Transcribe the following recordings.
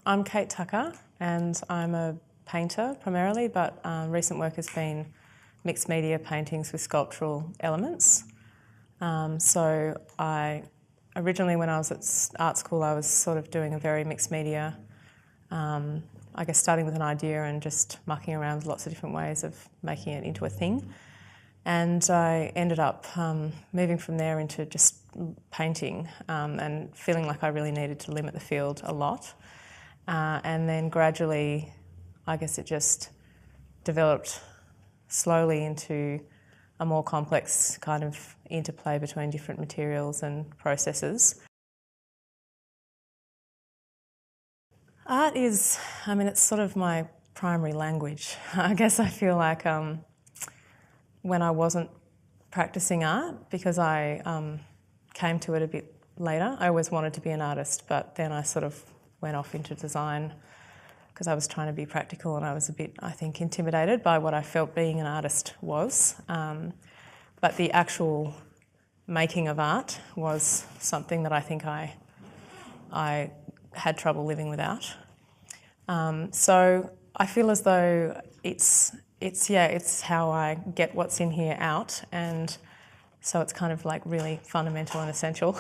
I'm Kate Tucker and I'm a painter primarily, but recent work has been mixed media paintings with sculptural elements. So originally when I was at art school I was sort of doing a very mixed media, I guess starting with an idea and just mucking around with lots of different ways of making it into a thing. And I ended up moving from there into just painting and feeling like I really needed to limit the field a lot. And then gradually, I guess it just developed slowly into a more complex kind of interplay between different materials and processes. Art is, it's sort of my primary language. I guess I feel like when I wasn't practicing art, because I came to it a bit later, I always wanted to be an artist, but then I sort of went off into design because I was trying to be practical and I was a bit, I think, intimidated by what I felt being an artist was. But the actual making of art was something that I think I had trouble living without. So I feel as though it's how I get what's in here out, and so it's kind of like really fundamental and essential.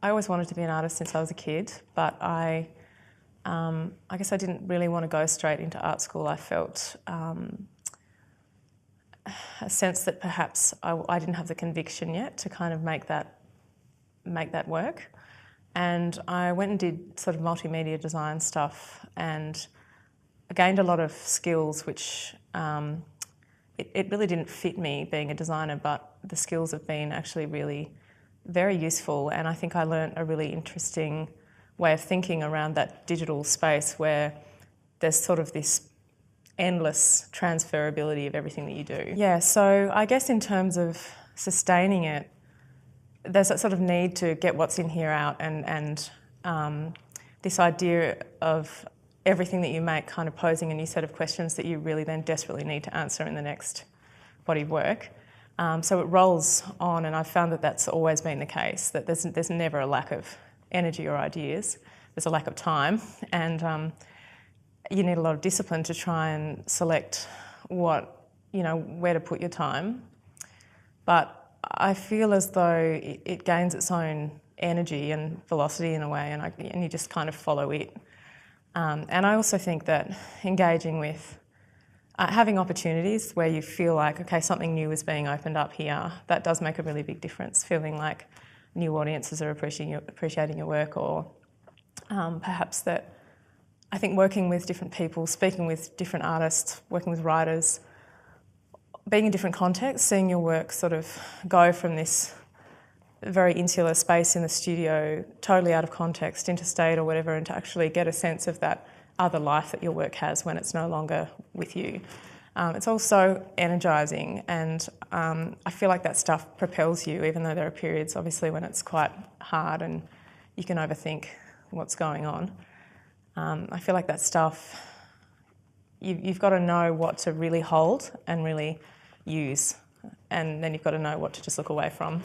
I always wanted to be an artist since I was a kid, but I guess I didn't really want to go straight into art school. I felt a sense that perhaps I didn't have the conviction yet to kind of make that work. And I went and did sort of multimedia design stuff and gained a lot of skills which it really didn't fit me being a designer, but the skills have been actually really very useful, and I think I learnt a really interesting way of thinking around that digital space where there's sort of this endless transferability of everything that you do. Yeah, so I guess in terms of sustaining it, there's that sort of need to get what's in here out, and this idea of everything that you make kind of posing a new set of questions that you really then desperately need to answer in the next body of work. So it rolls on, and I've found that that's always been the case, that there's never a lack of energy or ideas. There's a lack of time, and you need a lot of discipline to try and select where to put your time. But I feel as though it gains its own energy and velocity in a way, and you just kind of follow it. And I also think that engaging with having opportunities where you feel like, okay, something new is being opened up here, that does make a really big difference. Feeling like new audiences are appreciating your work, or perhaps that I think working with different people, speaking with different artists, working with writers, being in different contexts, seeing your work sort of go from this very insular space in the studio, totally out of context, interstate or whatever, and to actually get a sense of that other life that your work has when it's no longer with you. It's also energising, and I feel like that stuff propels you, even though there are periods obviously when it's quite hard and you can overthink what's going on. I feel like that stuff, you've got to know what to really hold and really use, and then you've got to know what to just look away from.